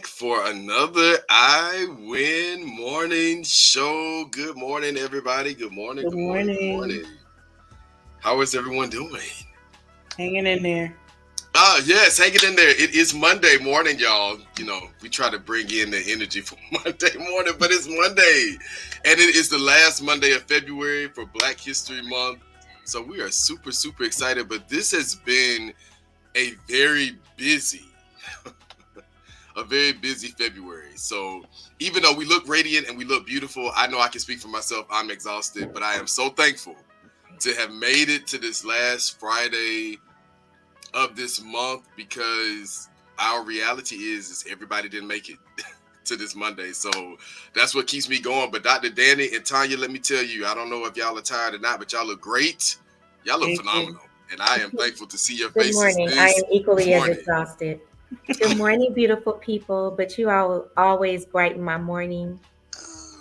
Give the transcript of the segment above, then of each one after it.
back for another I Win morning show. Good morning, everybody. Good morning, Good good morning, good morning. morning. How is everyone doing? Hanging in there. Yes, hanging in there. It is Monday morning, y'all. You know, we try to bring in the energy for Monday morning, but it's Monday. And it is the last Monday of February for Black History Month. So we are super, super excited. But this has been a very busy a very busy February. So even though we look radiant and we look beautiful, I know I can speak for myself. I'm exhausted, but I am so thankful to have made it to this last Friday of this month because our reality is everybody didn't make it to this Monday. So that's what keeps me going. But Dr. Dani and Tonya, let me tell you, I don't know if y'all are tired or not, but y'all look great. Y'all look Thank you. phenomenal. And I am thankful to see your Good faces morning. I this am equally as morning. exhausted. Good morning, beautiful people. But you all always brighten my morning.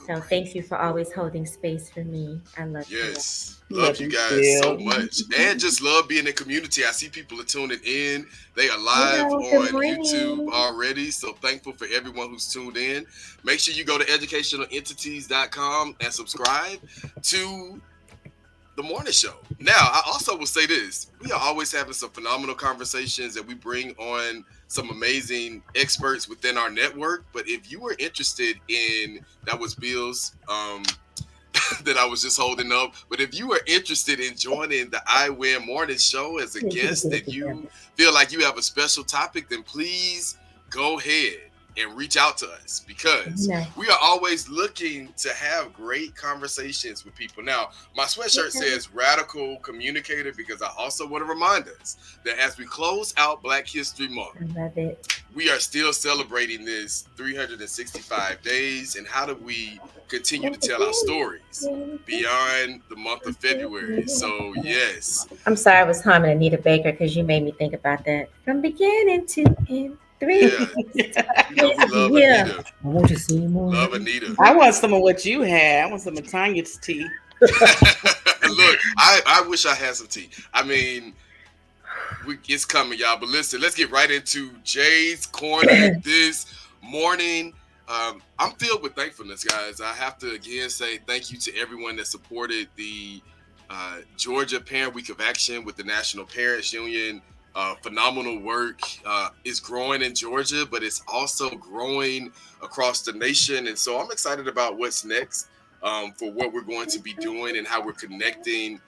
So thank you for always holding space for me. I love you. Yes. Love Love you you guys so too. much. And just love being in community. I see people are tuning in. They are live Hello, good on YouTube morning. already. So thankful for everyone who's tuned in. Make sure you go to educationalentities.com and subscribe to the morning show. Now, I also will say this. We are always having some phenomenal conversations and we bring on some amazing experts within our network. But if you were interested in, that was Bill's that I was just holding up. But if you are interested in joining the I Win Morning Show as a Need you to guest get it and you together. feel like you have a special topic, then please go ahead and reach out to us because Nice. we are always looking to have great conversations with people. Now, my sweatshirt says radical communicator because I also want to remind us that as we close out Black History Month, I love it. we are still celebrating this 365 days. And how do we continue to tell our stories beyond the month of February? So, yes. I'm sorry I was humming Anita Baker because you made me think about that. From beginning to end. Yeah. You know, we love Yeah. Anita. I want to see more. Love Anita. I want some of what you had. I want some of Tanya's tea. Look, I wish I had some tea. I mean, it's coming, y'all. But listen, let's get right into Jay's Corner this morning. I'm filled with thankfulness, guys. I have to again say thank you to everyone that supported the Georgia Parent Week of Action with the National Parents Union. Phenomenal work is growing in Georgia, but it's also growing across the nation. And so I'm excited about what's next for what we're going to be doing and how we're connecting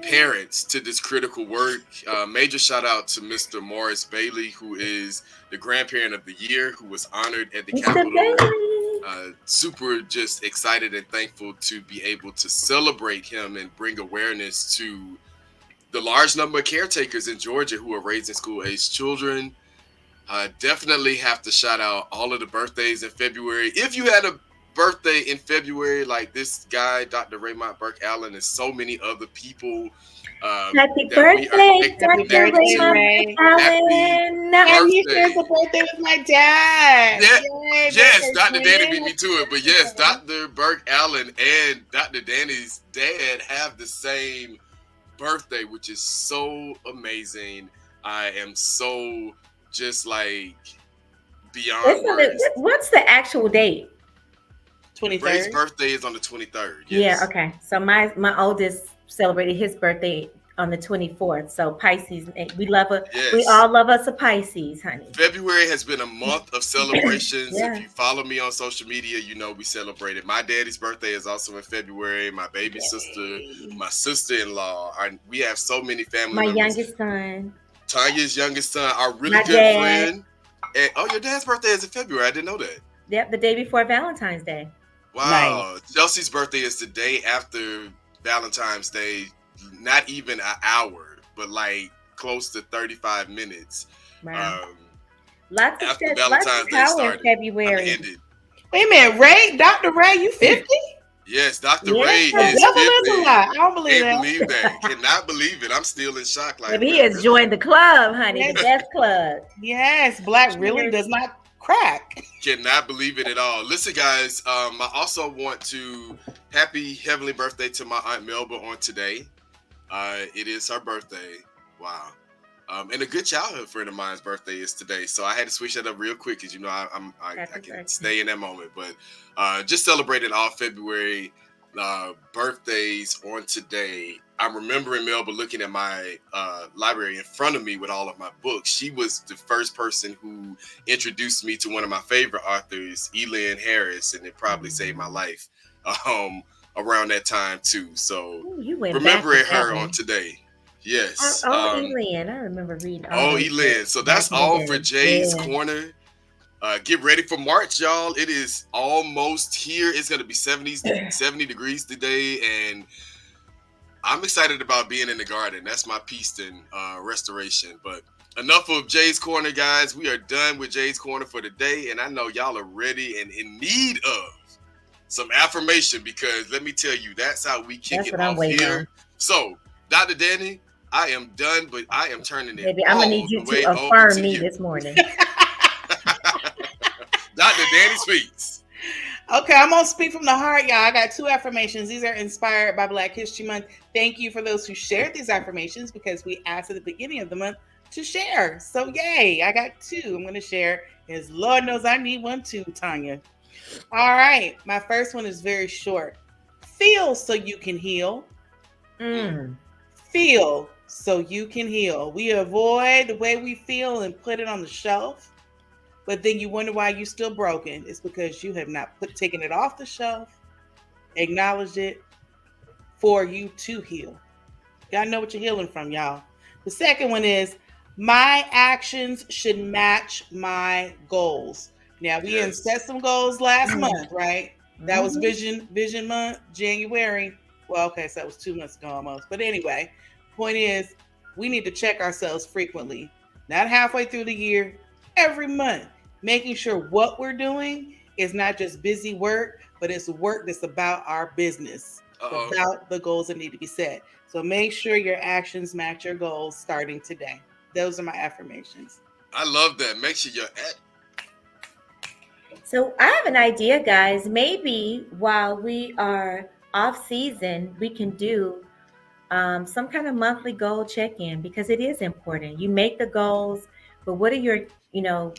parents to this critical work. Major shout out to Mr. Morris Bailey, who is the grandparent of the year, who was honored at the Mr. Capitol. Bailey. Super just excited and thankful to be able to celebrate him and bring awareness to the large number of caretakers in Georgia who are raising school-aged children. Definitely have to shout out all of the birthdays in February. If you had a birthday in February, like this guy, Dr. Raymond Burke Allen, and so many other people. Happy that we are birthday, connected Dr. to. Raymond Allen. And he Birthday. shares a birthday with my dad. Yeah. Yay, Yes, birthday Dr. Dani twin. beat me to it. But yes, Dr. Burke Allen and Dr. Dani's dad have the same birthday, which is so amazing. I am so just like beyond words. What's the actual date? 23rd. Ray's birthday is on the 23rd. Yes. Yeah, okay. So my oldest celebrated his birthday on the 24th. So Pisces, we love a Yes. we all love us a Pisces, honey. February has been a month of celebrations. Yeah. If you follow me on social media, you know we celebrated. My daddy's birthday is also in February. My baby sister, my sister-in-law. We have so many family My members. youngest son. Tanya's youngest son, our really My good dad. friend. And, your dad's birthday is in February. I didn't know that. Yep, the day before Valentine's Day. Wow. Chelsea's birthday is the day after Valentine's Day. Not even an hour, but like close to 35 minutes. Wow. Lots of after shit, Valentine's lots of Day power in started. February. Ended. Wait a minute, Ray, Dr. Ray, you 50? Yes, Dr. Yeah. Ray The is devil 50. is a lie. I don't believe Can't that. believe that. Cannot believe it. I'm still in shock. Like, But he has joined the club, honey, Yes. the best club. Yes, black really does not crack. Cannot believe it at all. Listen, guys, I also want to happy heavenly birthday to my Aunt Melba on today. It is her birthday. Wow. And a good childhood friend of mine's birthday is today, so I had to switch that up real quick because I Happy can birthday. stay in that moment. But just celebrating all February birthdays on today. I'm remembering Melba looking at my library in front of me with all of my books. She was the first person who introduced me to one of my favorite authors, Elin Harris, and it probably saved my life um, around that time too. So Ooh, you went back with remembering that her on one. today. Yes. Oh, Elian. I remember reading all Oh, those Elin. books So back that's in the all for day. Jay's Yeah. Corner. Get ready for March, y'all. It is almost here. It's gonna be 70 degrees today, and I'm excited about being in the garden. That's my Peaston restoration. But enough of Jay's Corner, guys. We are done with Jay's Corner for the day, and I know y'all are ready and in need of some affirmation because let me tell you, that's how we kick That's it what I'm off waiting here. on. So, Dr. Danny, I am done, but I am turning it Baby, I'm gonna all need the you to way over affirm to me you. this morning. Dr. Danny speaks. Okay, I'm gonna speak from the heart, y'all. I got two affirmations. These are inspired by Black History Month. Thank you for those who shared these affirmations because we asked at the beginning of the month to share. So yay, I got two. I'm gonna share. As Lord knows I need one too, Tonya. All right. My first one is very short. Feel so you can heal. Mm. Feel so you can heal. We avoid the way we feel and put it on the shelf. But then you wonder why you're still broken. It's because you have not taken it off the shelf, acknowledged it for you to heal. Gotta know what you're healing from, y'all. The second one is my actions should match my goals. Now we had Yes. set some goals last Mm. month, right? That was Mhm. vision month, January. Well, okay, so that was 2 months ago almost. But anyway, point is we need to check ourselves frequently, not halfway through the year, every month, making sure what we're doing is not just busy work, but it's work that's about our business, Uh-oh. about the goals that need to be set. So make sure your actions match your goals starting today. Those are my affirmations. I love that. Make sure you're at. So I have an idea, guys. Maybe while we are off season, we can do some kind of monthly goal check-in because it is important. You make the goals, but what are your, you know,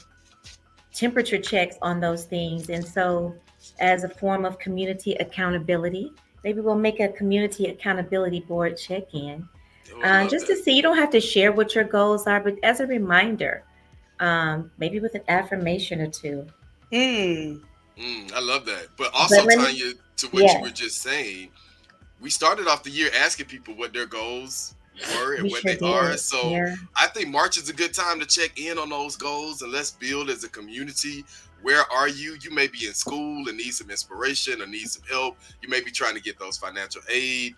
temperature checks on those things? And so, as a form of community accountability, maybe we'll make a community accountability board check-in, Oh, I love just to that. see. You don't have to share what your goals are, but as a reminder, maybe with an affirmation or two. Mm, I love that. But also, But let me, Tanya, to what you yeah, were just saying, we started off the year asking people what their goals were and we what sure they are. did. So Yeah. I think March is a good time to check in on those goals and let's build as a community. Where are you? You may be in school and need some inspiration or need some help. You may be trying to get those financial aid,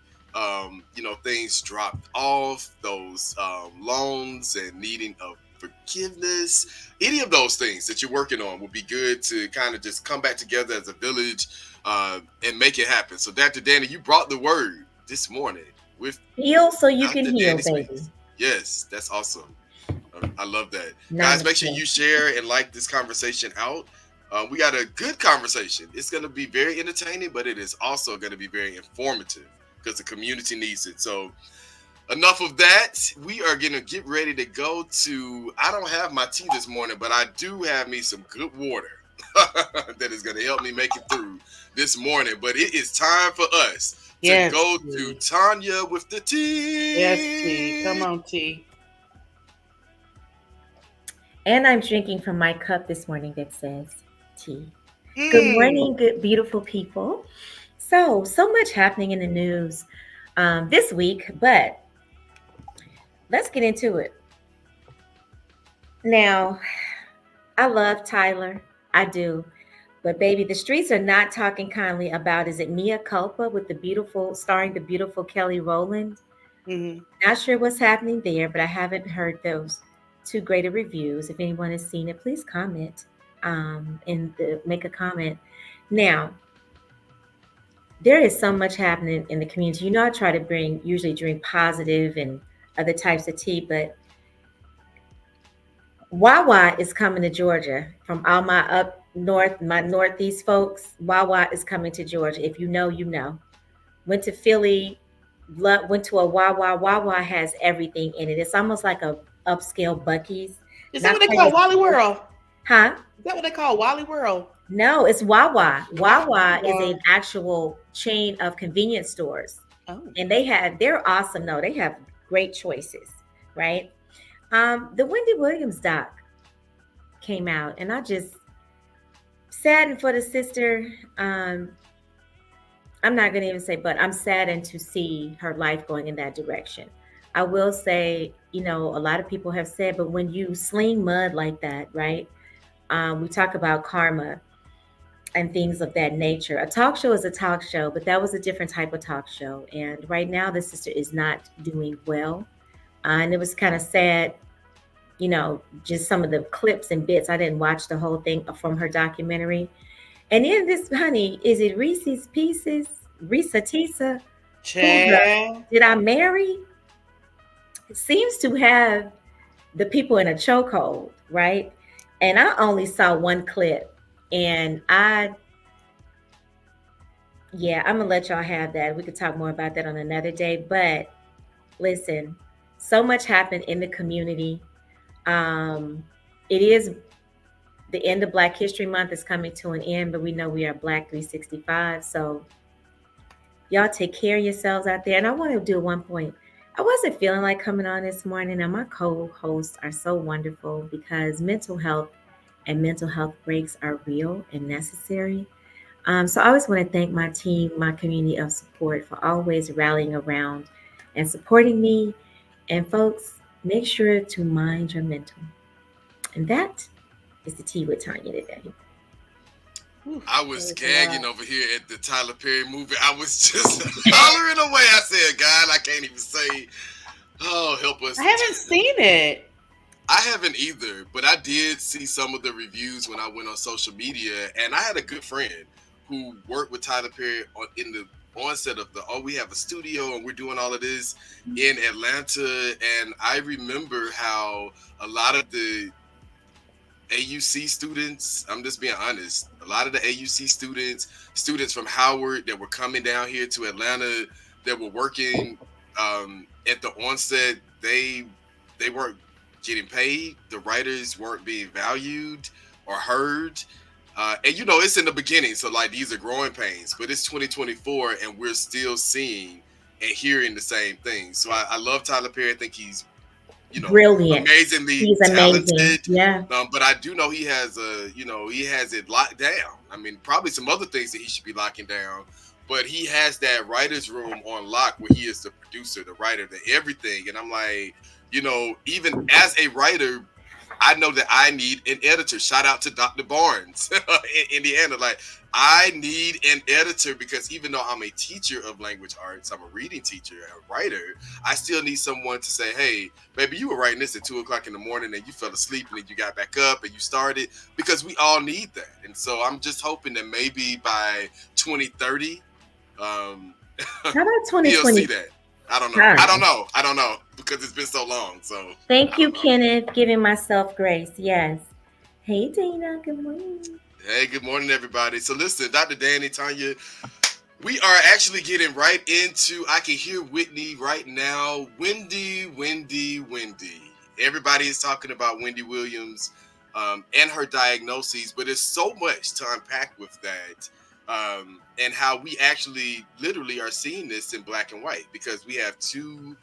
things dropped off, those loans and needing of forgiveness. Any of those things that you're working on would be good to kind of just come back together as a village and make it happen. So, Dr. Danny, you brought the word this morning with Heal so you can Dr. heal, Danny baby. Speaks. Yes, that's awesome. I love that. Guys, make sure Namaste. you share and like this conversation out. We got a good conversation. It's going to be very entertaining, but it is also going to be very informative because the community needs it. So, enough of that. We are going to get ready to go to. I don't have my tea this morning, but I do have me some good water that is going to help me make it through this morning. But it is time for us to yes, go to T. Tanya with the Yes, T. Come tea. on, T. And I'm drinking from my cup this morning that says tea. Good Mm. morning, good, beautiful people. So much happening in the news this week, but let's get into it. Now, I love Tyler. I do. But baby, the streets are not talking kindly about, is it Mia Culpa with the beautiful, starring the beautiful Kelly Rowland? Hmm. Not sure what's happening there, but I haven't heard those two greater reviews. If anyone has seen it, please comment make a comment. Now, there is so much happening in the community. You know, I try to usually drink positive and other types of tea, but Wawa is coming to Georgia from all my up north, my northeast folks. Wawa is coming to Georgia. If you know, you know. Went to Philly, went to a Wawa. Wawa has everything in it. It's almost like a upscale Bucky's. Is that Not what they quite call as, Wally World? huh? Is that what they call Wally World? No, it's Wawa. Wawa is Wow. an actual chain of convenience stores, Oh. and they're awesome. No, they have great choices, right? The Wendy Williams doc came out, and I just saddened for the sister. I'm not going to even say, but I'm saddened to see her life going in that direction. I will say, a lot of people have said, but when you sling mud like that, right? We talk about karma and things of that nature. A talk show is a talk show, but that was a different type of talk show. And right now, the sister is not doing well. And it was kind of sad, just some of the clips and bits. I didn't watch the whole thing from her documentary. And in this, honey, is it Reese's Pieces? Risa Tisa? Who Chad. did I marry? It seems to have the people in a chokehold, right? And I only saw one clip. And I'm gonna let y'all have that. We could talk more about that on another day. But listen, so much happened in the community. It is the end of Black History Month is coming to an end, but we know we are Black 365. So y'all take care of yourselves out there. And I want to do one point. I wasn't feeling like coming on this morning, and my co-hosts are so wonderful because mental health and mental health breaks are real and necessary. So I always want to thank my team, my community of support for always rallying around and supporting me. And folks, make sure to mind your mental. And that is the tea with Tonya today. I was gagging over here at the Tyler Perry movie. I was just hollering away. I said, God, I can't even say, oh, help us. I haven't seen it. I haven't either, but I did see some of the reviews when I went on social media, and I had a good friend who worked with Tyler Perry in the onset of we have a studio and we're doing all of this in Atlanta, and I remember how a lot of the AUC students, I'm just being honest, a lot of the AUC students from Howard that were coming down here to Atlanta that were working at the onset, they weren't getting paid. The writers weren't being valued or heard. And it's in the beginning, so like these are growing pains, but it's 2024 and we're still seeing and hearing the same things. So I love Tyler Perry. I think he's brilliant, amazingly he's talented. amazing. Yeah. But I do know he has he has it locked down. I mean, probably some other things that he should be locking down, but he has that writer's room on lock where he is the producer, the writer, the everything. And I'm like, even as a writer, I know that I need an editor. Shout out to Dr. Barnes in Indiana. Like, I need an editor because even though I'm a teacher of language arts, I'm a reading teacher, a writer, I still need someone to say, hey, baby, you were writing this at 2:00 in the morning and you fell asleep and then you got back up and you started, because we all need that. And so I'm just hoping that maybe by 2030, how about you'll 2020? see that. I don't know because it's been so long. So thank you, Kenneth, giving myself grace. Yes. Hey, Dana. Good morning. Hey, good morning, everybody. So listen, Dr. Dani, Tonya, we are actually getting right into, I can hear Whitney right now. Wendy. Everybody is talking about Wendy Williams and her diagnoses, but there's so much to unpack with that. And how we actually literally are seeing this in black and white, because we have two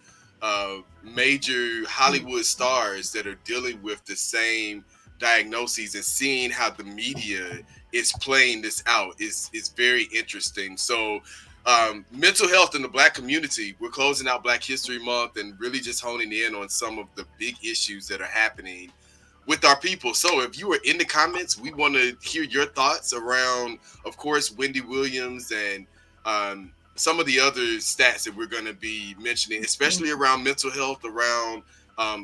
major Hollywood stars that are dealing with the same diagnoses, and seeing how the media is playing this out is very interesting. So mental health in the black community, we're closing out Black History Month and really just honing in on some of the big issues that are happening with our people. So if you are in the comments, we want to hear your thoughts around, of course, Wendy Williams and some of the other stats that we're going to be mentioning, especially around mental health, around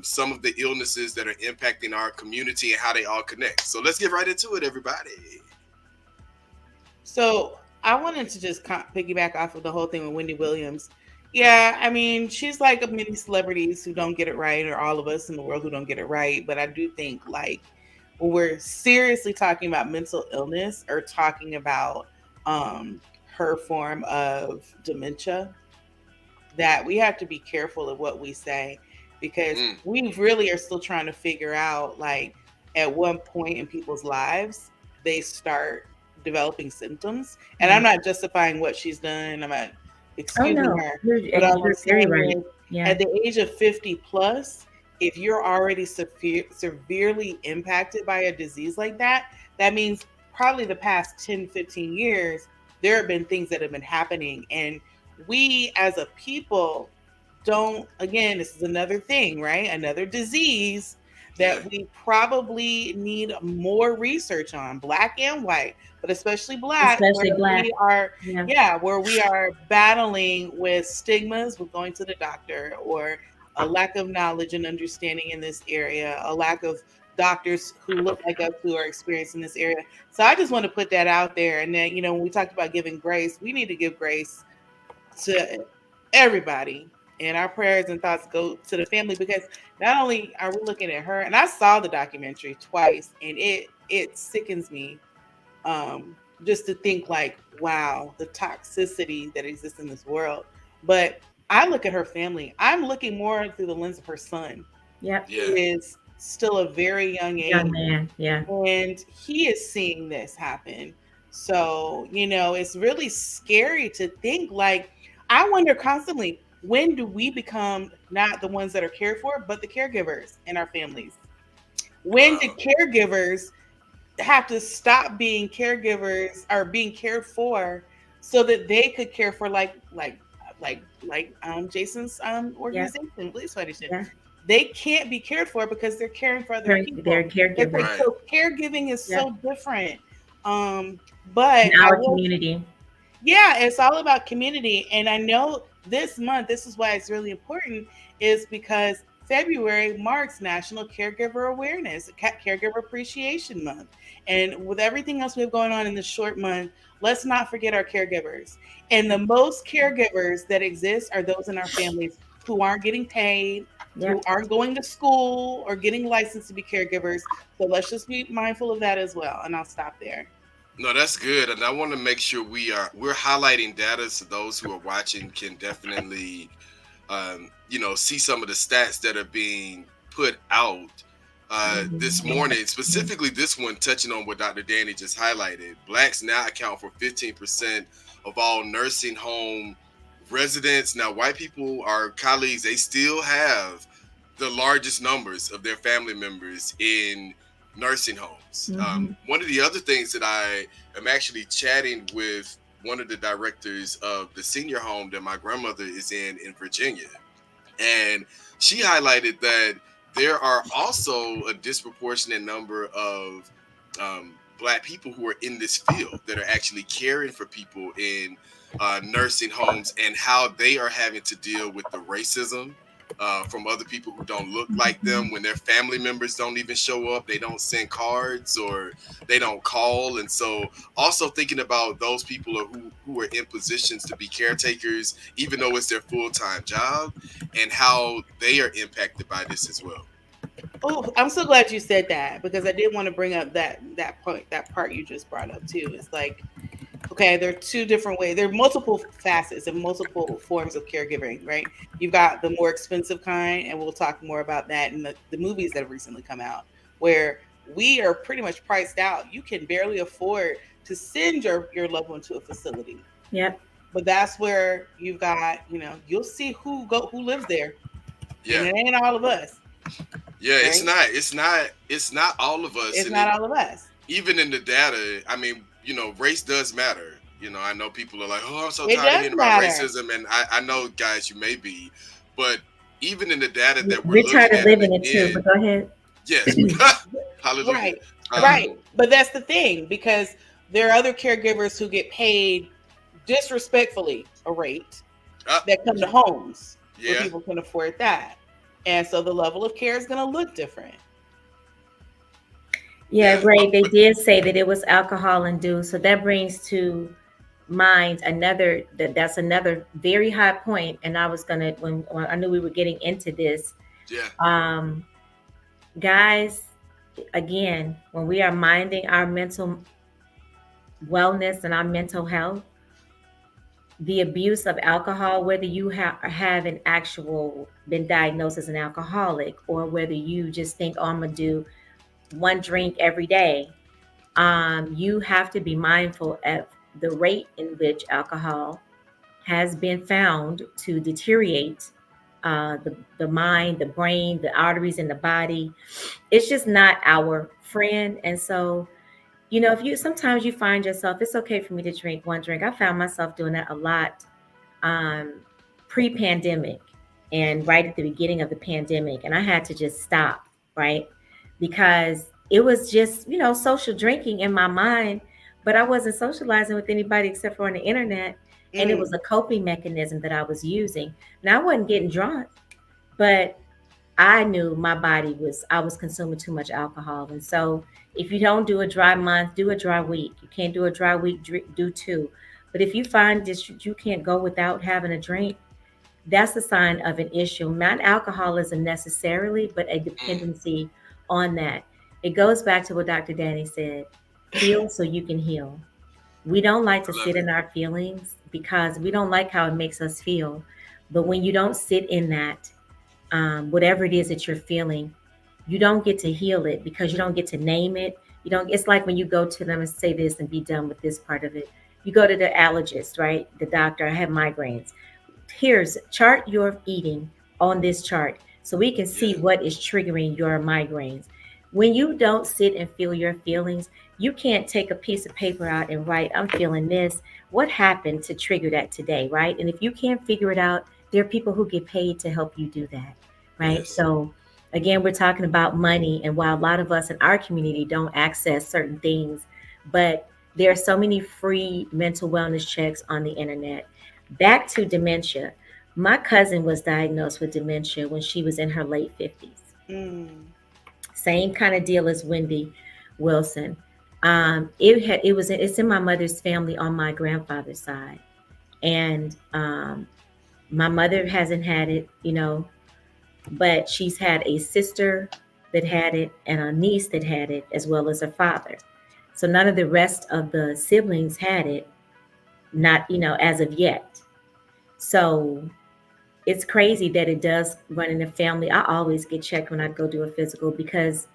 some of the illnesses that are impacting our community and how they all connect. So let's get right into it, everybody. So I wanted to just piggyback off of the whole thing with Wendy Williams. Yeah, I mean, she's like many celebrities who don't get it right, or all of us in the world who don't get it right. But I do think, like, when we're seriously talking about mental illness or talking about her form of dementia, that we have to be careful of what we say. because Mm, we really are still trying to figure out, like, at one point in people's lives they start developing symptoms. And I'm Yeah. not justifying what she's done. I'm not Oh excusing no, her. But all I'm you're very saying right. is, Yeah. at the age of 50 plus, if you're already severely impacted by a disease like that, that means probably the past 10, 15 years, there have been things that have been happening. And we as a people don't, again, this is another thing, right? Another disease yeah, that we probably need more research on, black and white, but especially black, where Especially black. we are, Yeah. yeah, where we are battling with stigmas with going to the doctor, or a lack of knowledge and understanding in this area, a lack of doctors who look like us who are experienced in this area. So I just want to put that out there. And then, when we talked about giving grace, we need to give grace to everybody. And our prayers and thoughts go to the family, because not only are we looking at her, and I saw the documentary twice, and it sickens me, just to think, like, wow, the toxicity that exists in this world. But I look at her family. I'm looking more through the lens of her son, Yep. who yeah. is still a very young Young age, man. Yeah. and he is seeing this happen. So, it's really scary to think, like, I wonder constantly, when do we become not the ones that are cared for, but the caregivers in our families? When do Wow. caregivers have to stop being caregivers or being cared for, so that they could care for, Jason's Yeah. organization, Police Foundation? Yeah. They can't be cared for because they're caring for other They're people. It's like, caregivers. Right. so caregiving is Yeah. so different. In But I our will, community. yeah, it's all about community. And I know this month, this is why it's really important, is because February marks National Caregiver Awareness, Caregiver Appreciation Month. And with everything else we have going on in this short month, let's not forget our caregivers. And the most caregivers that exist are those in our families who aren't getting paid, who Yep. aren't going to school or getting licensed to be caregivers. So let's just be mindful of that as well. And I'll stop there. No, that's good, and I want to make sure we're highlighting data so those who are watching can definitely, see some of the stats that are being put out this Mhm. Yeah. morning. Specifically, this one touching on what Dr. Danny just highlighted. Blacks now account for 15% of all nursing home residents. Now, white people, our colleagues, they still have the largest numbers of their family members in nursing homes. Mhm. One of the other things that I am actually chatting with one of the directors of the senior home that my grandmother is in Virginia, and she highlighted that there are also a disproportionate number of black people who are in this field that are actually caring for people in nursing homes, and how they are having to deal with the racism from other people who don't look like them. Mhm. When their family members don't even show up, they don't send cards or they don't call. And so also thinking about those people who are in positions to be caretakers, even though it's their full-time job, and how they are impacted by this as well. Oh, I'm so glad you said that, because I did want to bring up that point, that part you just brought up too. It's like, okay, there are two different ways. There are multiple facets and multiple forms of caregiving, right? You've got the more expensive kind, and we'll talk more about that in the movies that have recently come out, where we are pretty much priced out. You can barely afford to send your loved one to a facility. Yep. But that's where you've got, you'll see who lives there, and Yeah. it ain't all of us, Yeah, it's right? not. It's not all of us, It's and not all of us. even in the data, I mean, race does matter. I know people are like, "Oh, I'm so It tired of does hearing about matter. racism," and I know, guys, you may be, but even in the data that we're We're tired looking of at, and living it too, but again, go ahead. yes, hallelujah. Right, right. Um, But that's the thing, because there are other caregivers who get paid disrespectfully a rate, uh, that come to homes where yeah, people can afford that. And so the level of care is going to look different. Yeah, yeah, Ray, they did say that it was alcohol induced. So that brings to mind that's another very high point. And I was gonna when I knew we were getting into this, yeah, um, guys, again, when we are minding our mental wellness and our mental health, the abuse of alcohol, whether you have an actual been diagnosed as an alcoholic, or whether you just think, oh, I'm gonna do one drink every day, you have to be mindful of the rate in which alcohol has been found to deteriorate the mind, the brain, the arteries in the body. It's just not our friend. And so, if you sometimes you find yourself, it's okay for me to drink one drink. I found myself doing that a lot um, pre-pandemic and right at the beginning of the pandemic, and I had to just stop, right? Because it was just, social drinking in my mind, but I wasn't socializing with anybody except for on the internet, and it was Mm. a coping mechanism that I was using. Now I wasn't getting drunk, but I knew my body was, I was consuming too much alcohol. And so if you don't do a dry month, do a dry week. You can't do a dry week, do two. But if you find that you can't go without having a drink, that's a sign of an issue. Not alcoholism necessarily, but a Mm, dependency on that. It goes back to what Dr. Danny said, feel so you can heal. We don't like to I love sit it. in our feelings because we don't like how it makes us feel. But when you don't sit in that, whatever it is that you're feeling, you don't get to heal it because you don't get to name it. You don't. It's like when you go to them and say this and be done with this part of it. You go to the allergist, right? The doctor. I have migraines. Here's chart your eating on this chart so we can see Yeah. what is triggering your migraines. When you don't sit and feel your feelings, you can't take a piece of paper out and write, I'm feeling this. What happened to trigger that today, right? And if you can't figure it out, there are people who get paid to help you do that, right? Yes. So, again, we're talking about money, and while a lot of us in our community don't access certain things, but there are so many free mental wellness checks on the internet. Back to dementia. My cousin was diagnosed with dementia when she was in her late 50s. Mm. Same kind of deal as Wendy Wilson. It's in my mother's family on my grandfather's side, and my mother hasn't had it, but she's had a sister that had it and a niece that had it, as well as her father. So none of the rest of the siblings had it, not as of yet. So it's crazy that it does run in the family. I always get checked when I go do a physical because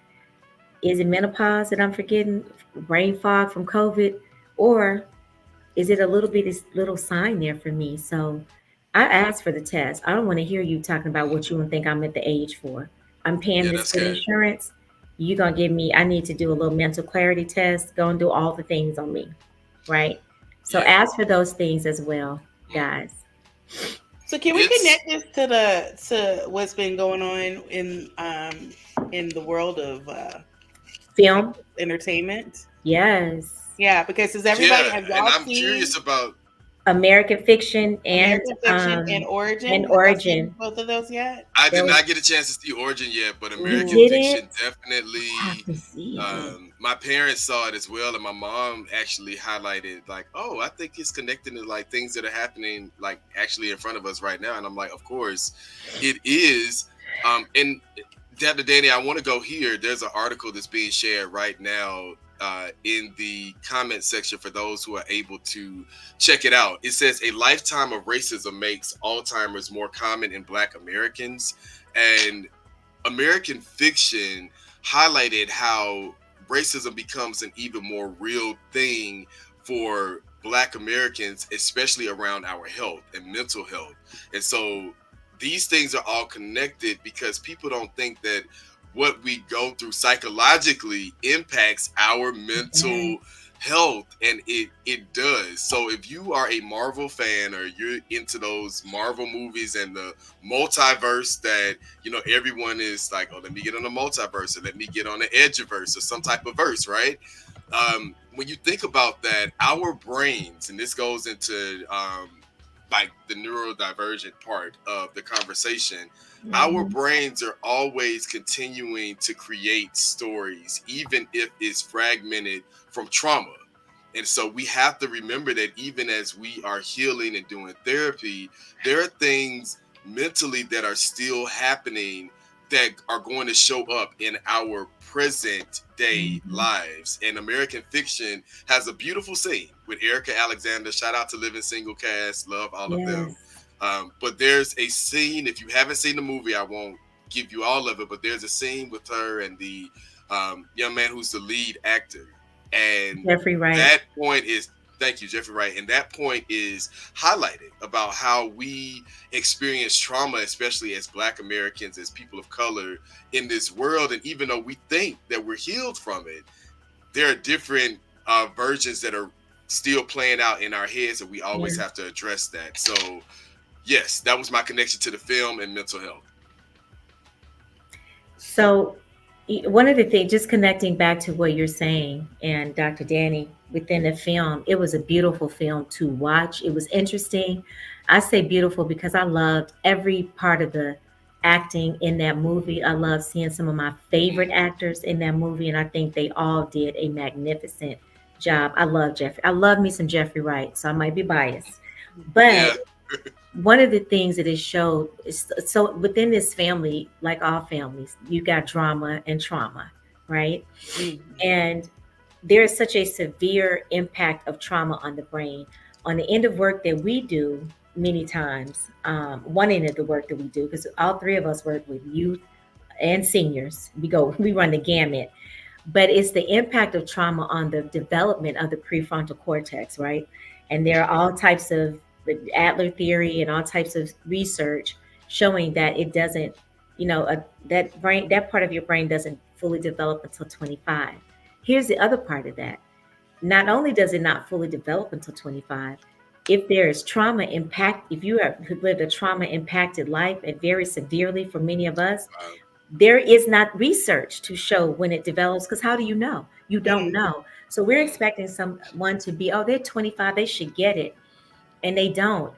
is it menopause that I'm forgetting, brain fog from COVID, or is it a little bit this little sign there for me? So I asked for the test. I don't want to hear you talking about what you don't think I'm at the age for. I'm paying Yeah, this that's good good. insurance. You're gonna give me, I need to do a little mental clarity test, go and do all the things on me, right? So Yeah. ask for those things as well, Mm. guys. So can we It's connect this to the what's been going on in the world of I Film, guess, entertainment? yes. Yeah, because does everybody yeah, have and y'all I'm seen curious about American Fiction American Fiction and and Origin? Have y'all seen Origin. both of those yet? I There did was not get a chance to see Origin yet, but you American Ooh. didn't Fiction have definitely. to see it. My parents saw it as well, and my mom actually highlighted like, "Oh, I think it's connected to like things that are happening like actually in front of us right now." And I'm like, "Of course, it is." And Dr. Danny, I want to go here. There's an article that's being shared right now in the comment section for those who are able to check it out. It says a lifetime of racism makes Alzheimer's more common in Black Americans, and American Fiction highlighted how racism becomes an even more real thing for Black Americans, especially around our health and mental health. And so these things are all connected because people don't think that what we go through psychologically impacts our Yes. mental health, and it does. So if you are a Marvel fan or you're into those Marvel movies and the multiverse that everyone is like, oh, let me get on the multiverse or let me get on the edgeverse or some type of verse, right? When you think about that, our brains, and this goes into like the neurodivergent part of the conversation, our Mhm. brains are always continuing to create stories, even if it's fragmented from trauma. And so we have to remember that even as we are healing and doing therapy, there are things mentally that are still happening that are going to show up in our present day Mhm. lives. And American Fiction has a beautiful scene with Erica Alexander. Shout out to Living Single cast, love all of them. Yes. But there's a scene, if you haven't seen the movie, I won't give you all of it, but there's a scene with her and the young man who's the lead actor. And Jeffrey Wright. that point is, thank you, Jeffrey Wright. And that point is highlighted about how we experience trauma, especially as Black Americans, as people of color in this world. And even though we think that we're healed from it, there are different versions that are still playing out in our heads, and we always Yeah. have to address that. So, yes, that was my connection to the film and mental health. So, one of the things, just connecting back to what you're saying, and Dr. Danny, within the film, it was a beautiful film to watch. It was interesting. I say beautiful because I loved every part of the acting in that movie. I love seeing some of my favorite actors in that movie, and I think they all did a magnificent job. I love Jeffrey. I love me some Jeffrey Wright, so I might be biased, Yeah. but one of the things that it showed is, so within this family, like all families, you got drama and trauma, right? Mhm. And there is such a severe impact of trauma on the brain. On the end of work that we do, many times, one end of the work that we do, because all three of us work with youth and seniors, we run the gamut. But it's the impact of trauma on the development of the prefrontal cortex, right? And there are all types of the Adler theory and all types of research showing that it doesn't, that part of your brain doesn't fully develop until 25. Here's the other part of that. Not only does it not fully develop until 25, if there is trauma impact, if you have lived a trauma impacted life and very severely for many of us, Uh, there is not research to show when it develops, because how do you know? You don't Mhm. know. So we're expecting someone to be, oh, they're 25, they should get it, and they don't.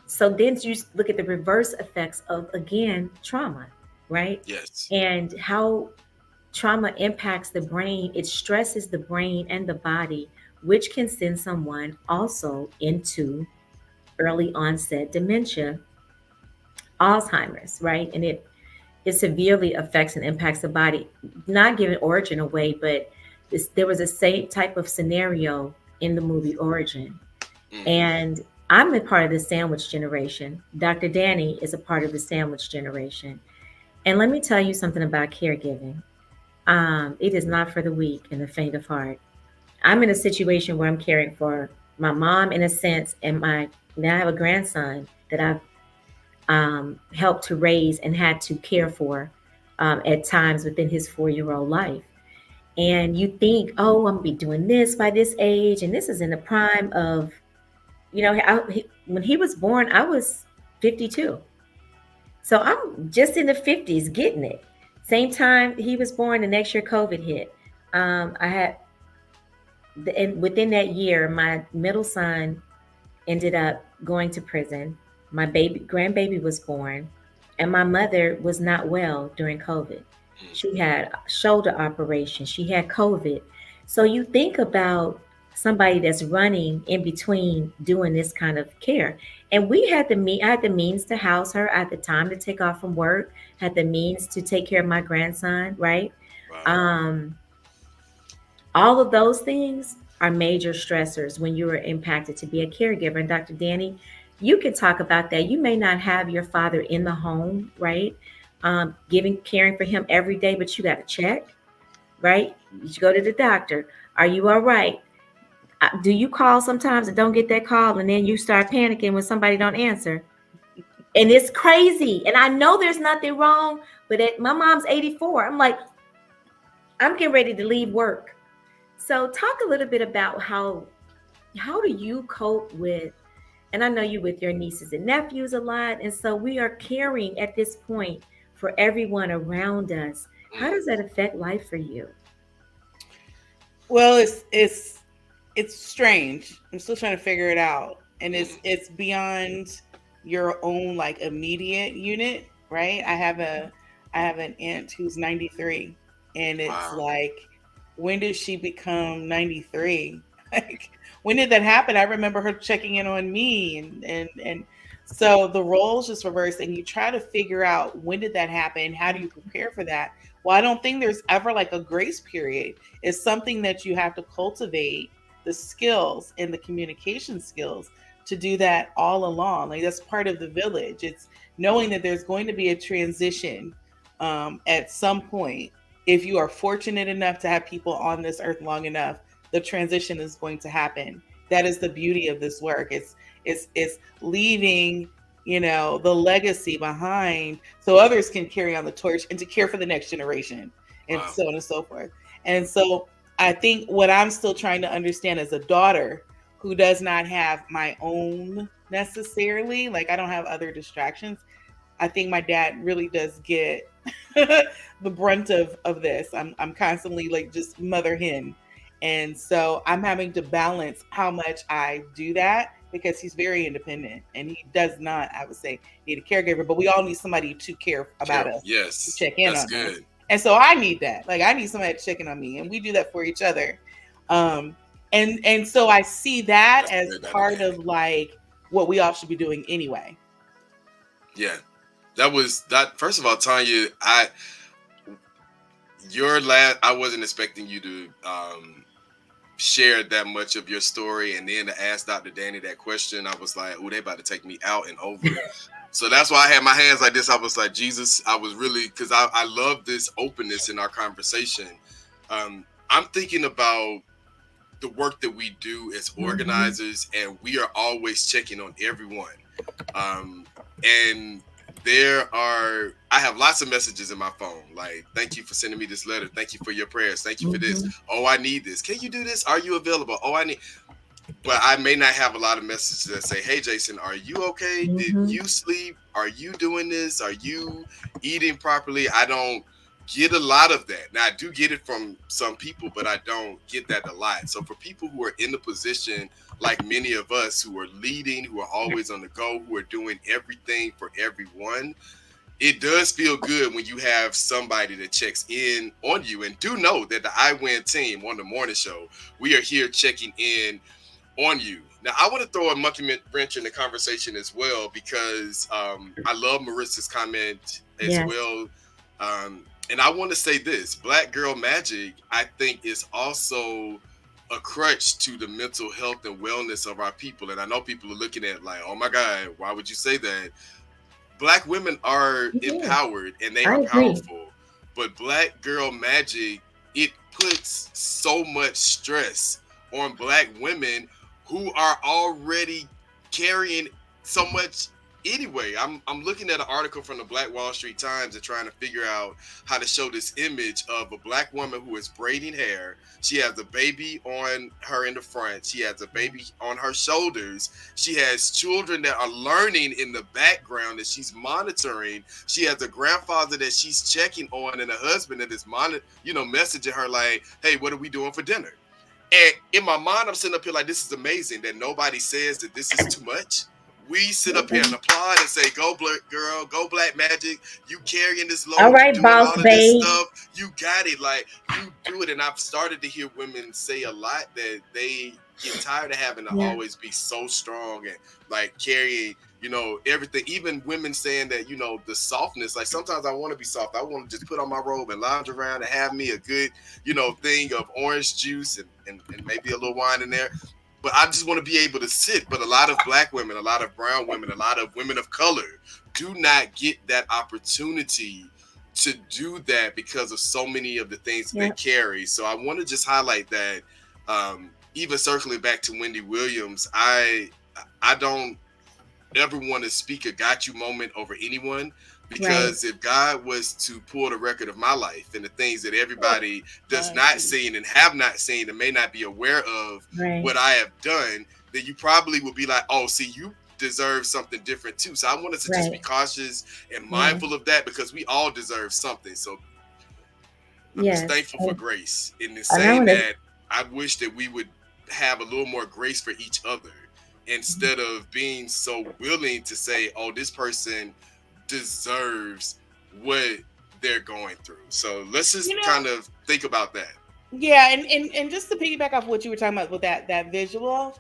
So then you look at the reverse effects of, again, trauma, right? yes. And how trauma impacts the brain. It stresses the brain and the body, which can send someone also into early onset dementia, Alzheimer's, right? And it severely affects and impacts the body. Not giving Origin away, but there was a same type of scenario in the movie Origin. Mm-hmm. And I'm a part of the sandwich generation. Dr. Danny is a part of the sandwich generation. And let me tell you something about caregiving. It is not for the weak and the faint of heart. I'm in a situation where I'm caring for my mom in a sense, and now I have a grandson that I've helped to raise and had to care for at times within his 4-year old life. And you think, oh, I'm gonna be doing this by this age, and this is in the prime of, when he was born, I was 52, so I'm just in the 50s getting it. Same time he was born, the next year COVID hit. I had, and within that year, my middle son ended up going to prison. My grandbaby was born, and my mother was not well during COVID. She had a shoulder operation. She had COVID. So you think about somebody that's running in between doing this kind of care. And I had the means to house her. I had the time to take off from work. Had the means to take care of my grandson. Right. Wow. Um, all of those things are major stressors when you are impacted to be a caregiver. And Dr. Danny, you can talk about that. You may not have your father in the home, right? Caring for him every day, but you got to check, right? You should go to the doctor. Are you all right? Do you call sometimes and don't get that call, and then you start panicking when somebody don't answer? And it's crazy. And I know there's nothing wrong, but my mom's 84. I'm like, I'm getting ready to leave work. So talk a little bit about how do you cope with, and I know you with your nieces and nephews a lot, and so we are caring at this point for everyone around us. How does that affect life for you? Well, it's strange. I'm still trying to figure it out, and it's beyond your own like immediate unit, right? I have an aunt who's 93, and it's Wow. like, when did she become 93? Like, when did that happen? I remember her checking in on me, and So the roles just reverse, and you try to figure out when did that happen? How do you prepare for that? Well, I don't think there's ever like a grace period. It's something that you have to cultivate the skills and the communication skills to do that all along. Like that's part of the village. It's knowing that there's going to be a transition at some point. If you are fortunate enough to have people on this earth long enough, the transition is going to happen. That is the beauty of this work. It's leaving, the legacy behind so others can carry on the torch and to care for the next generation and Wow. so on and so forth. And so I think what I'm still trying to understand as a daughter who does not have my own necessarily, like I don't have other distractions. I think my dad really does get the brunt of this. I'm constantly like just mother hen. And so I'm having to balance how much I do that because he's very independent and he does not, I would say, need a caregiver, but we all need somebody to care about Carol, us, to yes, check in that's on us. good. And so I need that. Like I need somebody to check in on me and we do that for each other. Um, and so I see that That's a as great part dynamic. of like what we all should be doing anyway. Yeah, that was that. First of all, Tanya, your last, I wasn't expecting you to share that much of your story, and then to ask Dr. Dani that question, I was like, oh, they about to take me out and over. So that's why I had my hands like this. I was like, Jesus, I was really, because I love this openness in our conversation. I'm thinking about the work that we do as organizers, and we are always checking on everyone. And I have lots of messages in my phone. Like, thank you for sending me this letter. Thank you for your prayers. Thank you for this. Oh, I need this. Can you do this? Are you available? Oh, I need. But I may not have a lot of messages that say, hey, Jason, are you okay? Did you sleep? Are you doing this? Are you eating properly? I don't get a lot of that. Now, I do get it from some people, but I don't get that a lot. So for people who are in the position, like many of us who are leading, who are always on the go, who are doing everything for everyone, it does feel good when you have somebody that checks in on you. And do know that the I Win team on the morning show, we are here checking in on you. Now, I want to throw a monkey wrench in the conversation as well, because I love Marissa's comment as well. And I want to say this, Black Girl Magic, I think, is also a crutch to the mental health and wellness of our people. And I know people are looking at like, oh my God, why would you say that? Black women are empowered and they are powerful. But Black Girl Magic, it puts so much stress on Black women who are already carrying so much anyway. I'm looking at an article from the Black Wall Street Times and trying to figure out how to show this image of a Black woman who is braiding hair. She has a baby on her in the front. She has a baby on her shoulders. She has children that are learning in the background that she's monitoring. She has a grandfather that she's checking on and a husband that is messaging her like, hey, what are we doing for dinner? And in my mind, I'm sitting up here like, this is amazing that nobody says that this is too much. We sit up here and applaud and say, go Black girl, go Black Magic. You carrying this load, All right, you doing boss all of babe. this stuff. You got it. Like, you do it. And I've started to hear women say a lot that they get tired of having to always be so strong and like carrying, everything. Even women saying that, the softness, like sometimes I want to be soft. I want to just put on my robe and lounge around and have me a good, thing of orange juice and maybe a little wine in there. But I just want to be able to sit. But a lot of Black women, a lot of brown women, a lot of women of color do not get that opportunity to do that because of so many of the things they carry. So I want to just highlight that. Even circling back to Wendy Williams, I don't ever want to speak a got you moment over anyone. Because if God was to pull the record of my life and the things that everybody does not see and have not seen and may not be aware of what I have done, then you probably would be like, oh, see, you deserve something different too. So I wanted to just be cautious and mindful of that because we all deserve something. So I'm just thankful for grace in the saying that I wish that we would have a little more grace for each other instead of being so willing to say, oh, this person deserves what they're going through. So let's just kind of think about that. Yeah, and just to piggyback off what you were talking about with that visual,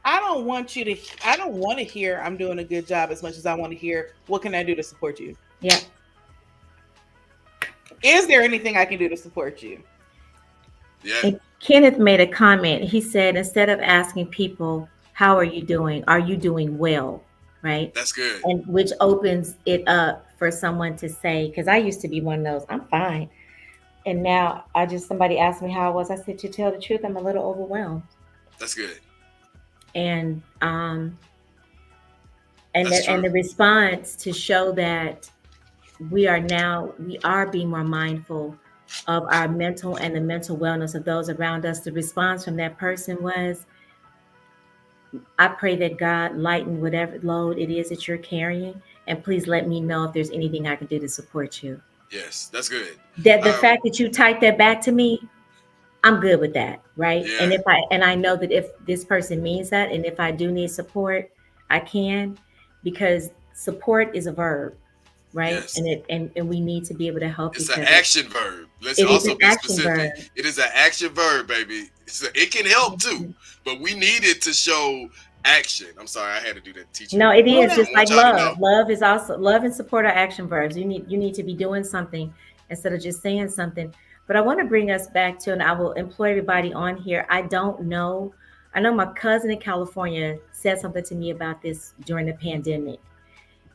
I don't want you to. I don't want to hear I'm doing a good job as much as I want to hear what can I do to support you. Yeah. Is there anything I can do to support you? Yeah, And Kenneth made a comment. He said, instead of asking people, how are you doing? Are you doing well? Right. that's good. And which opens it up for someone to say, because I used to be one of those, I'm fine. And now somebody asked me how I was. I said, to tell the truth, I'm a little overwhelmed. That's good. And That's and true. the response to show that we are being more mindful of our mental and the mental wellness of those around us. The response from that person was, I pray that God lighten whatever load it is that you're carrying, and please let me know if there's anything I can do to support you. Yes, that's good. That the Um, fact that you typed that back to me, I'm good with that, right? yeah, And I know that if this person means that, and if I do need support, I can, because support is a verb, right? yes. And we need to be able to help It's each an other. action verb. Let's It is also an be action specific. verb. It is an action verb, baby. It can help too, but we need it to show action. I'm sorry, I had to do that teacher No, it Well, is moment. now, just I like want y'all to know. love. Love is also love and support are action verbs. You need to be doing something instead of just saying something. But I want to bring us back to, and I will employ everybody on here. I don't know. I know my cousin in California said something to me about this during the pandemic.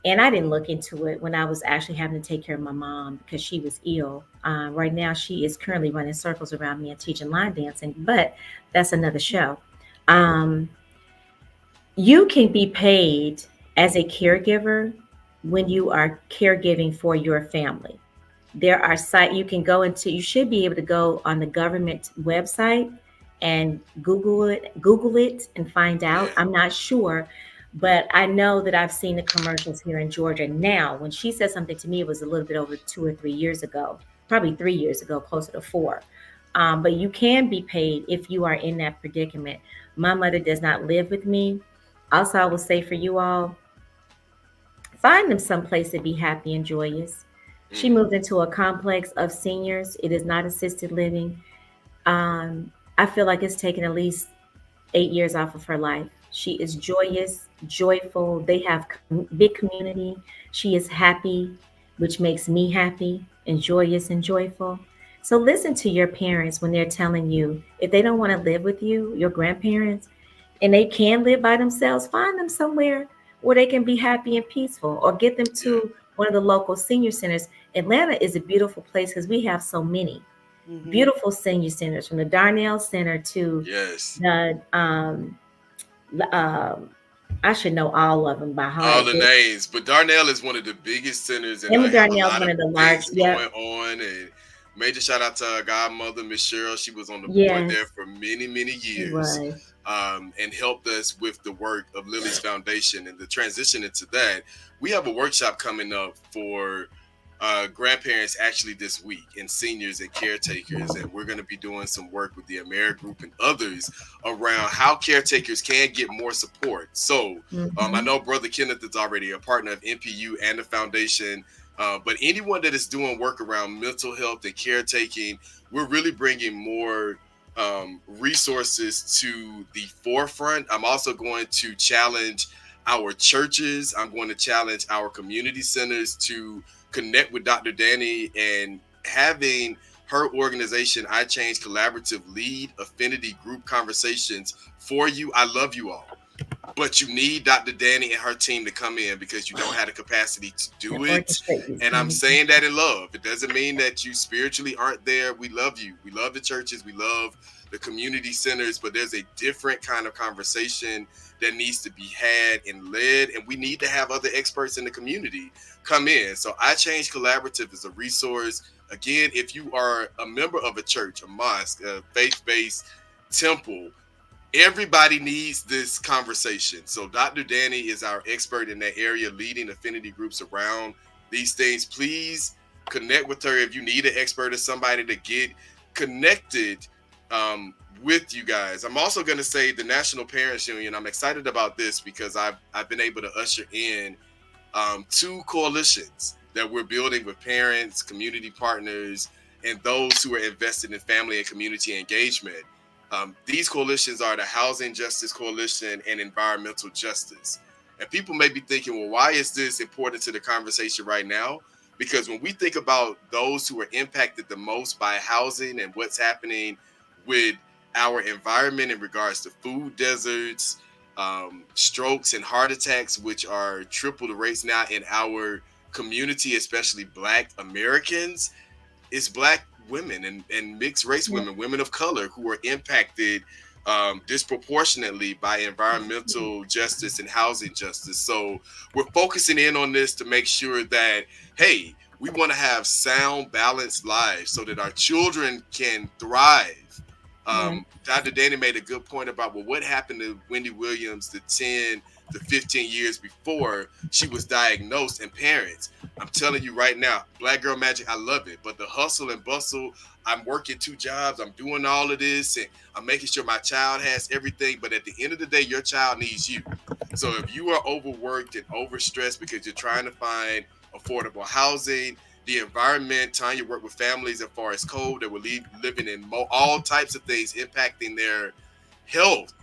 And I didn't look into it when I was actually having to take care of my mom because she was ill. Right now, she is currently running circles around me and teaching line dancing, but that's another show. Um, you can be paid as a caregiver when you are caregiving for your family. There are sites you can go into. You should be able to go on the government website and Google it and find out. Yeah, I'm not sure, but I know that I've seen the commercials here in Georgia. Now, when she said something to me, it was a little bit over 2 or 3 years ago, probably 3 years ago, closer to four. But you can be paid if you are in that predicament. My mother does not live with me. Also, I will say for you all, find them someplace to be happy and joyous. She mm, moved into a complex of seniors. It is not assisted living. I feel like it's taken at least 8 years off of her life. She is joyous, joyful. They have big community. She is happy, which makes me happy and joyous and joyful. So listen to your parents when they're telling you if they don't want to live with you, your grandparents, and they can live by themselves, find them somewhere where they can be happy and peaceful, or get them yeah, to one of the local senior centers. Atlanta is a beautiful place because we have so many hmm beautiful senior centers, from the Darnell Center to yes. the um, I should know all of them by All heart. the But names, but Darnell is one of the biggest centers, and Emmett they have a Darnell is lot one of of the large. things Yep. going on. And major shout out to our godmother, Miss Cheryl. She was on the board there Yes, for many, many she years, was. and helped us with the work of Lily's Foundation and the transition into that. We have a workshop coming up for grandparents actually this week, and seniors and caretakers, and we're going to be doing some work with the Group and others around how caretakers can get more support. So I Hmm. know Brother Kenneth is already a partner of NPU and the foundation, but anyone that is doing work around mental health and caretaking, we're really bringing more resources to the forefront. I'm also going to challenge our churches. I'm going to challenge our community centers to connect with Dr. Dani, and having her organization, I Change Collaborative, lead affinity group conversations for you. I love you all, but you need Dr. Dani and her team to come in because you don't have the capacity to And do it. orchestrate these. And I'm Mhm. saying that in love. It doesn't mean that you spiritually aren't there. We love you. We love the churches. We love the community centers, but there's a different kind of conversation that needs to be had and led. And we need to have other experts in the community come in. So I Change Collaborative is a resource. Again, if you are a member of a church, a mosque, a faith-based temple, everybody needs this conversation. So Dr. Dani is our expert in that area, leading affinity groups around these things. Please connect with her if you need an expert or somebody to get connected with you guys. I'm also going to say the National Parents Union. I'm excited about this because I've been able to usher in two coalitions that we're building with parents, community partners, and those who are invested in family and community engagement. These coalitions are the Housing Justice Coalition and Environmental Justice. And people may be thinking, well, why is this important to the conversation right now? Because when we think about those who are impacted the most by housing and what's happening with our environment in regards to food deserts, strokes and heart attacks, which are triple the rates now in our community, especially Black Americans, it's Black women and mixed race Yeah. women, women of color, who are impacted disproportionately by environmental justice and housing justice. So we're focusing in on this to make sure that, hey, we want to have sound, balanced lives so that our children can thrive. Yeah. Dr. Danny made a good point about, well, what happened to Wendy Williams the 10 to 15 years before she was diagnosed, and parents. I'm telling you right now, Black Girl Magic, I love it. But the hustle and bustle, I'm working 2 jobs, I'm doing all of this, and I'm making sure my child has everything. But at the end of the day, your child needs you. So if you are overworked and overstressed because you're trying to find affordable housing, the environment, Tonya worked with families as far as code that were living in all types of things impacting their health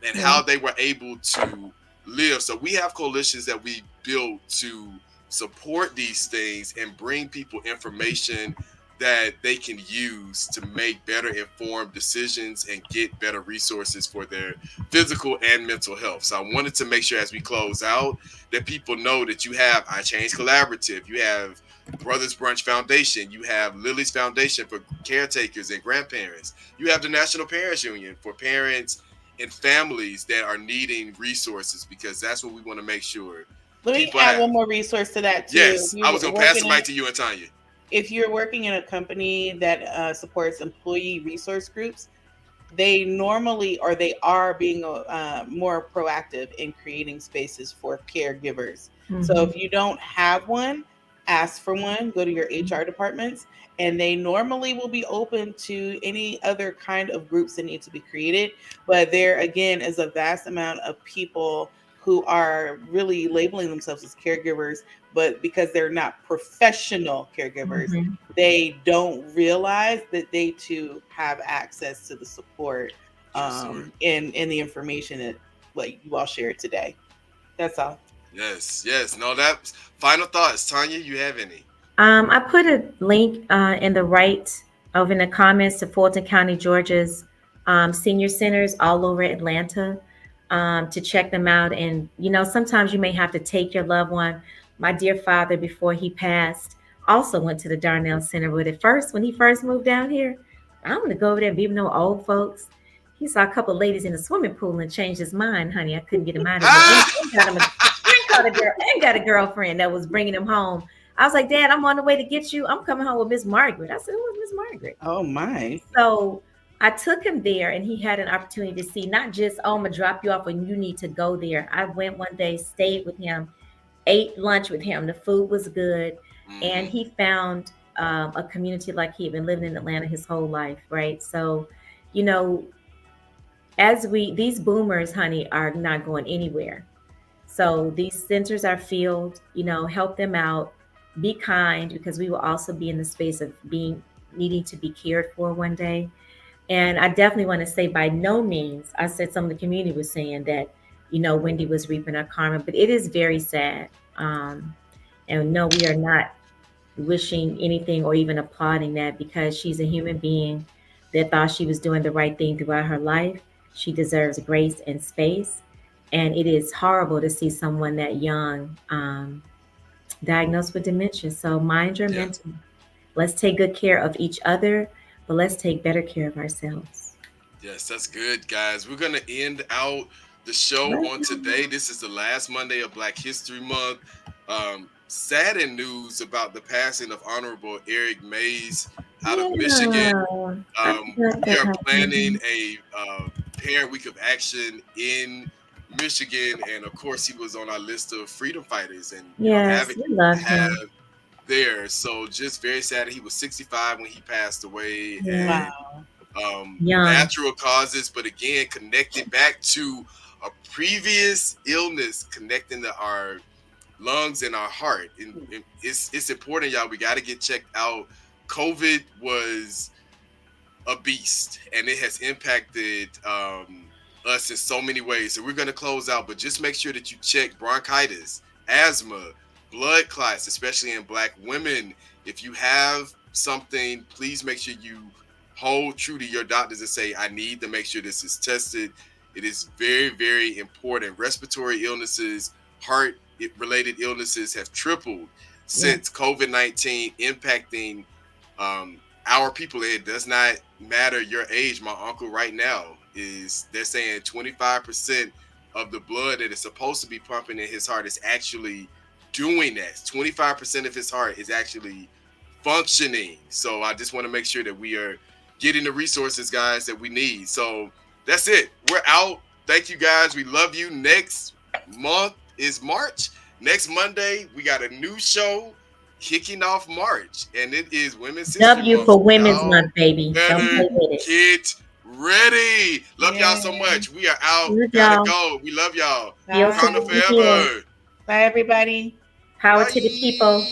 and how they were able to live. So we have coalitions that we built to support these things and bring people information that they can use to make better informed decisions and get better resources for their physical and mental health. So I wanted to make sure as we close out that people know that you have I Change Collaborative, you have Brothers Brunch Foundation, you have Lily's Foundation for caretakers and grandparents, you have the National Parents Union for parents and families that are needing resources, because that's what we want to make sure. Let me add one more resource to that too. Yes, I was going to pass the mic to you and Tonya. If you're working in a company that supports employee resource groups, they normally, or they are being more proactive in creating spaces for caregivers. Mm-hmm. So if you don't have one, ask for one, go to your HR departments, and they normally will be open to any other kind of groups that need to be created. But there, again, is a vast amount of people who are really labeling themselves as caregivers, but because they're not professional caregivers, mm-hmm. they don't realize that they too have access to the support and the information that what you all shared today. That's all. Yes. No, that's final thoughts. Tonya, you have any? I put a link in the comments to Fulton County, Georgia's senior centers all over Atlanta to check them out. And, sometimes you may have to take your loved one. My dear father, before he passed, also went to the Darnell Center. But when he first moved down here, I'm going to go over there and be with no old folks. He saw a couple of ladies in the swimming pool and changed his mind, honey. I couldn't get him out of there. And got a girlfriend that was bringing him home. I was like, Dad, I'm on the way to get you. I'm coming home with Miss Margaret. I said, who was Miss Margaret? Oh, my. So I took him there, and he had an opportunity to see not just, I'm going to drop you off and you need to go there. I went one day, stayed with him, ate lunch with him. The food was good. And he found a community like he had been living in Atlanta his whole life, right? So, these boomers, honey, are not going anywhere. So these centers are filled, help them out, be kind, because we will also be in the space of needing to be cared for one day. And I definitely want to say, by no means, I said some of the community was saying that, Wendy was reaping her karma, but it is very sad. And no, we are not wishing anything or even applauding that, because she's a human being that thought she was doing the right thing throughout her life. She deserves grace and space. And it is horrible to see someone that young diagnosed with dementia. So mind your mental. Let's take good care of each other, but let's take better care of ourselves. Yes, that's good, guys. We're going to end out the show on today. This is the last Monday of Black History Month. Saddened news about the passing of Honorable Eric Mays out of Michigan. We are planning a Parent Week of Action in Michigan, and of course he was on our list of freedom fighters and advocates there. So just very sad. He was 65 when he passed away. Yeah. And natural causes, but again, connected back to a previous illness, connecting to our lungs and our heart. And it's important, y'all. We got to get checked out. COVID was a beast, and it has impacted us in so many ways. So we're going to close out, but just make sure that you check bronchitis, asthma, blood clots, especially in Black women. If you have something, please make sure you hold true to your doctors and say, I need to make sure this is tested. It is very, very important. Respiratory illnesses, heart related illnesses have tripled since COVID-19 impacting our people. It does not matter your age. My uncle right now they're saying 25% of the blood that is supposed to be pumping in his heart is actually doing that. 25% of his heart is actually functioning. So I just want to make sure that we are getting the resources, guys, that we need. So that's it. We're out. Thank you, guys. We love you. Next month is March. Next Monday, we got a new show kicking off March, and it is Women's History W Month. for Women's Y'all Month, baby. Don't play with it. get ready. Love y'all so much. We are out. Gotta go. We love y'all. Bye. Forever. Bye, everybody. Power to the people.